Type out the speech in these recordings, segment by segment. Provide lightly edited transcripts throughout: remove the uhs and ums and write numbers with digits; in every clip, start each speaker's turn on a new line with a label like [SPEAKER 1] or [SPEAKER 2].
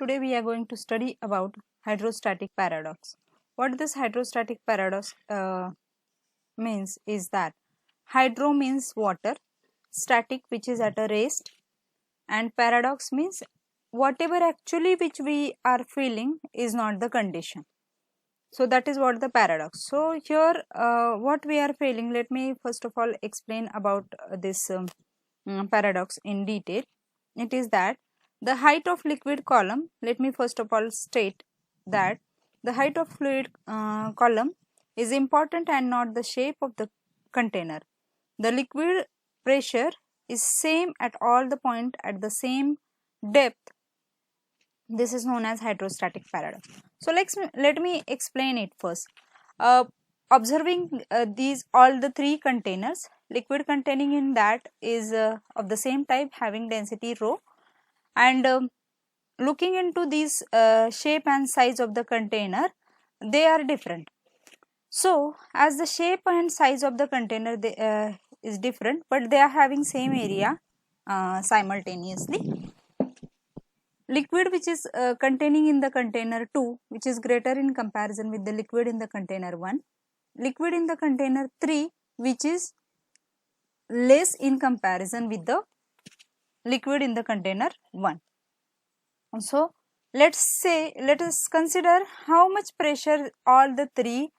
[SPEAKER 1] Today we are going to study about hydrostatic paradox. What this hydrostatic paradox means is that hydro means water, static which is at a rest, and paradox means whatever actually which we are feeling is not the condition. So that is what the paradox. So here what we are feeling, let me first of all explain about this paradox in detail. It is that the height of liquid column, let me first of all state that the height of fluid column is important and not the shape of the container. The liquid pressure is same at all the point at the same depth. This is known as hydrostatic paradox. So let me explain it first. Observing these all the three containers, liquid containing in that is of the same type having density rho, and looking into these shape and size of the container, they are different. So as the shape and size of the container is different, but they are having same area simultaneously. Liquid which is containing in the container 2, which is greater in comparison with the liquid in the container 1. Liquid in the container 3, which is less in comparison with the liquid in the container 1. So let us consider how much pressure all the three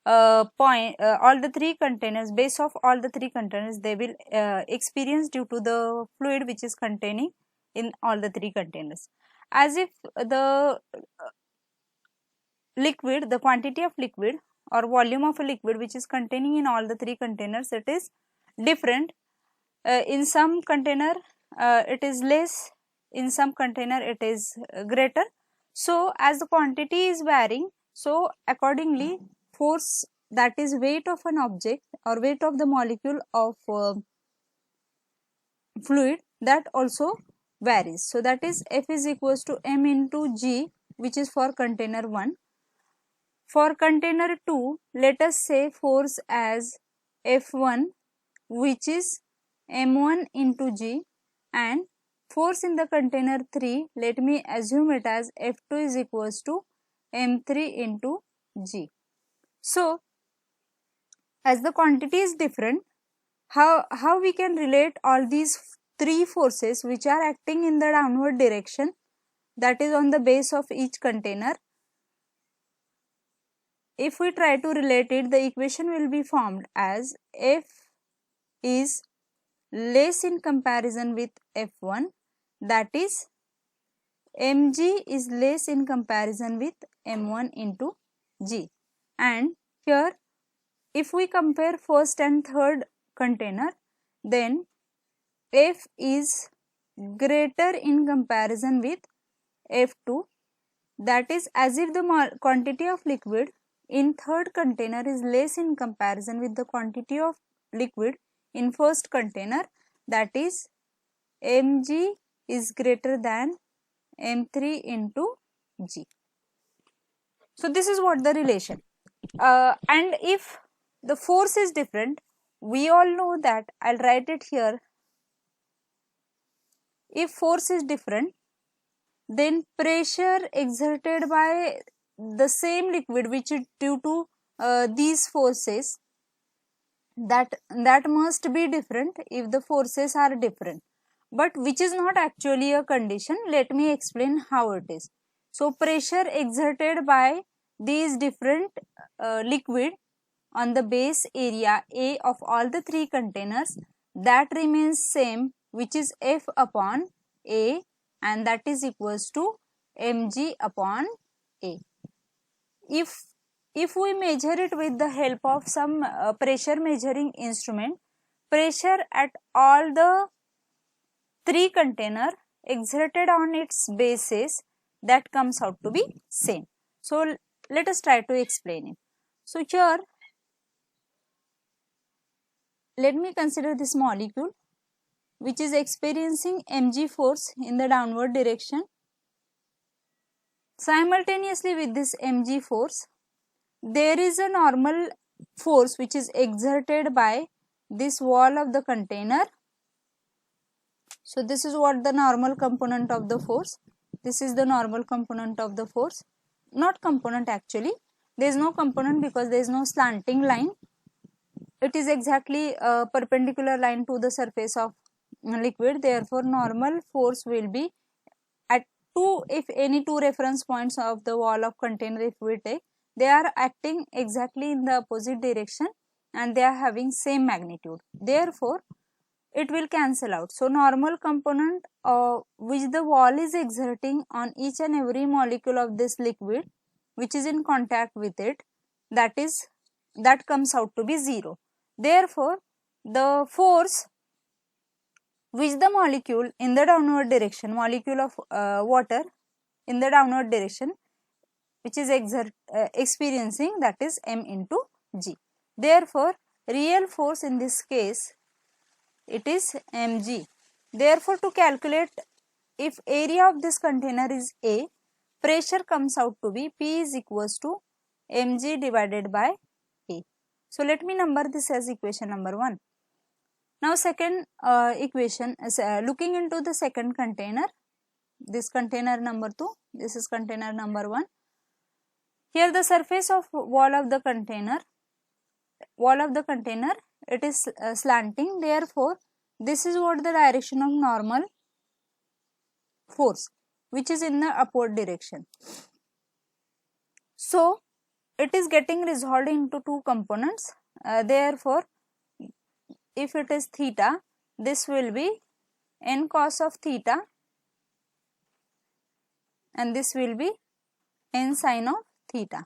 [SPEAKER 1] all the three containers, base of all the three containers, they will experience due to the fluid which is containing in all the three containers. As if the liquid, the quantity of liquid or volume of a liquid which is containing in all the three containers, it is different. In some container it is less, in some container it is greater. So as the quantity is varying, so accordingly force, that is weight of an object or weight of the molecule of fluid, that also varies. So that is F is equals to m into G, which is for container 1. For container 2, let us say force as F1, which is m1 into G, and force in the container 3, let me assume it as F2 is equals to m3 into G. So as the quantity is different, how we can relate all these three forces which are acting in the downward direction, that is on the base of each container. If we try to relate it, the equation will be formed as F is less in comparison with F1, that is mg is less in comparison with m1 into G. And here if we compare first and third container, then F is greater in comparison with F2, that is as if the quantity of liquid in third container is less in comparison with the quantity of liquid in first container, that is mg is greater than m3 into G. So this is what the relation. And if the force is different, we all know that, I'll write it here. If force is different, then pressure exerted by the same liquid which is due to these forces, that must be different if the forces are different, but which is not actually a condition. Let me explain how it is. So pressure exerted by these different liquid on the base area A of all the three containers, that remains same, which is F upon A, and that is equals to mg upon A. If we measure it with the help of some pressure measuring instrument, pressure at all the three container exerted on its bases, that comes out to be same. So let us try to explain it. So here let me consider this molecule which is experiencing mg force in the downward direction. Simultaneously with this mg force, there is a normal force which is exerted by this wall of the container. So this is what the normal component of the force. This is the normal component of the force. Not component actually. There is no component because there is no slanting line. It is exactly a perpendicular line to the surface of liquid. Therefore, normal force will be at if any two reference points of the wall of container if we take, they are acting exactly in the opposite direction and they are having same magnitude. Therefore, it will cancel out. So, normal component which the wall is exerting on each and every molecule of this liquid which is in contact with it, that comes out to be 0. Therefore, the force which the molecule in the downward direction, molecule of water in the downward direction which is experiencing, that is m into g. Therefore, real force in this case, it is mg. Therefore, to calculate if area of this container is A, pressure comes out to be P is equals to mg divided by A. So, let me number this as equation number 1. Now, second equation is looking into the second container, this container number 2, this is container number 1. Here the surface of wall of the container, it is slanting. Therefore, this is what the direction of normal force, which is in the upward direction. So, it is getting resolved into two components. Therefore, if it is theta, this will be n cos of theta and this will be n sin of theta.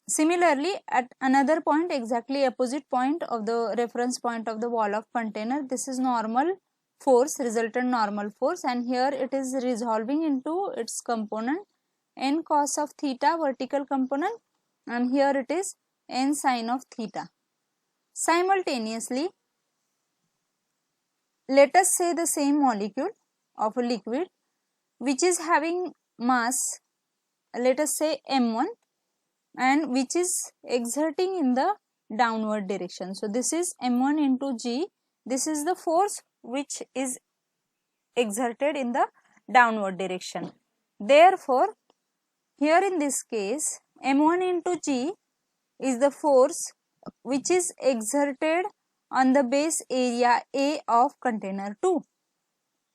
[SPEAKER 1] Similarly, at another point, exactly opposite point of the reference point of the wall of container, this is normal force, resultant normal force, and here it is resolving into its component n cos of theta vertical component and here it is n sin of theta. Simultaneously, let us say the same molecule of a liquid which is having mass, let us say m1, and which is exerting in the downward direction. So, this is m1 into g, this is the force which is exerted in the downward direction. Therefore, here in this case m1 into g is the force which is exerted on the base area A of container 2.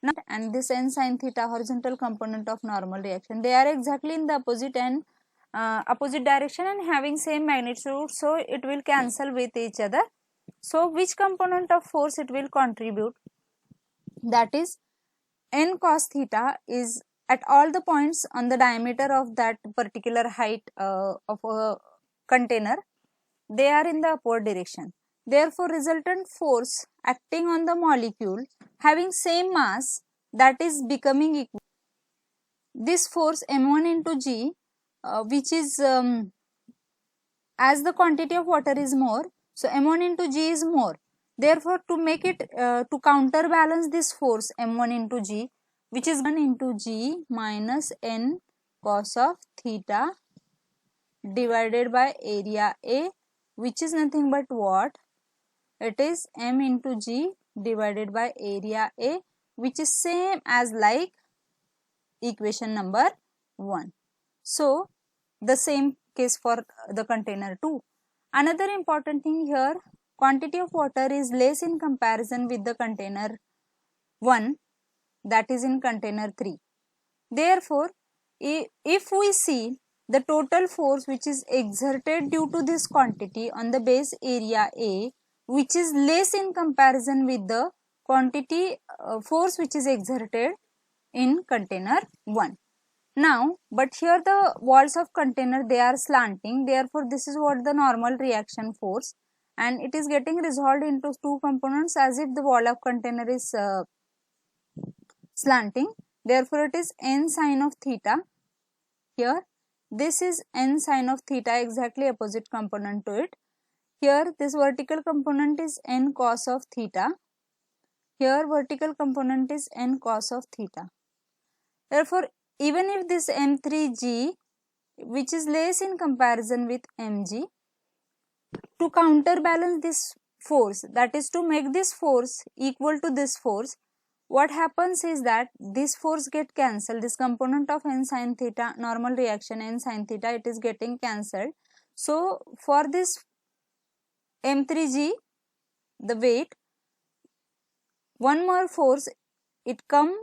[SPEAKER 1] Now, and this n sin theta horizontal component of normal reaction, they are exactly in the opposite direction and having same magnitude, so it will cancel with each other. So, which component of force it will contribute? That is n cos theta is at all the points on the diameter of that particular height of a container, they are in the upward direction. Therefore, resultant force acting on the molecule having same mass, that is becoming equal. This force m1 into g, which is as the quantity of water is more, so m1 into g is more. Therefore, to make it to counterbalance this force m1 into g, which is 1 into g minus n cos of theta divided by area A, which is nothing but what? It is m into g divided by area A, which is same as like equation number 1. So, the same case for the container 2. Another important thing here, quantity of water is less in comparison with the container 1, that is in container 3. Therefore, if we see the total force which is exerted due to this quantity on the base area A, which is less in comparison with the quantity force which is exerted in container 1. Now, but here the walls of container, they are slanting, therefore this is what the normal reaction force, and it is getting resolved into two components as if the wall of container is slanting. Therefore, it is n sin of theta. Here, this is n sin of theta, exactly opposite component to it. Here, this vertical component is n cos of theta. Here, vertical component is n cos of theta. Therefore, even if this m3g, which is less in comparison with mg, to counterbalance this force, that is to make this force equal to this force, what happens is that this force get cancelled, this component of n sin theta, normal reaction n sin theta, it is getting cancelled. So for this m3g, the weight, one more force it come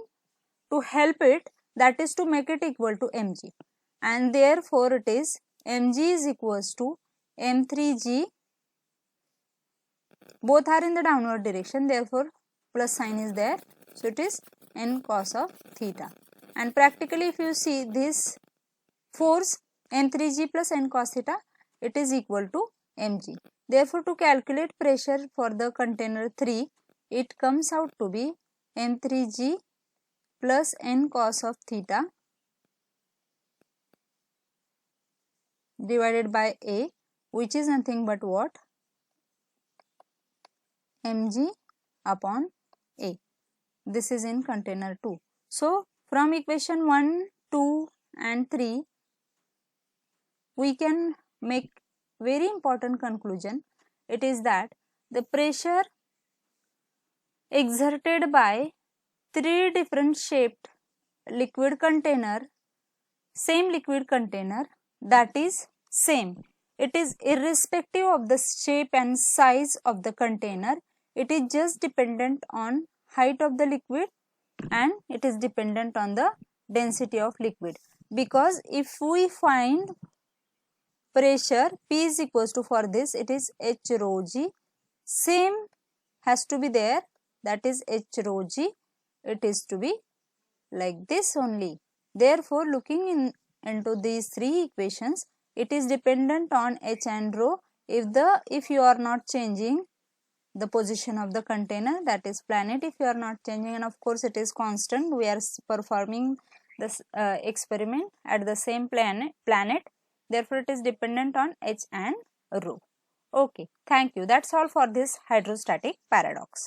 [SPEAKER 1] to help it, that is to make it equal to mg, and therefore it is mg is equals to m3g, both are in the downward direction, therefore plus sign is there, so it is n cos of theta. And practically if you see this force m3g plus n cos theta, it is equal to mg. Therefore to calculate pressure for the container 3, it comes out to be m3g plus n cos of theta divided by A, which is nothing but what? mg upon A. This is in container 2. So from equation 1, 2 and 3, we can make very important conclusion. It is that the pressure exerted by 3 different shaped liquid container, same liquid container, that is same. It is irrespective of the shape and size of the container. It is just dependent on height of the liquid and it is dependent on the density of liquid. Because if we find pressure P is equals to, for this it is H rho g, same has to be there, that is H rho g, it is to be like this only. Therefore looking into these 3 equations, it is dependent on H and rho if you are not changing the position of the container, that is planet, if you are not changing, and of course it is constant, we are performing this experiment at the same planet, therefore it is dependent on H and rho. Okay, thank you. That's all for this hydrostatic paradox.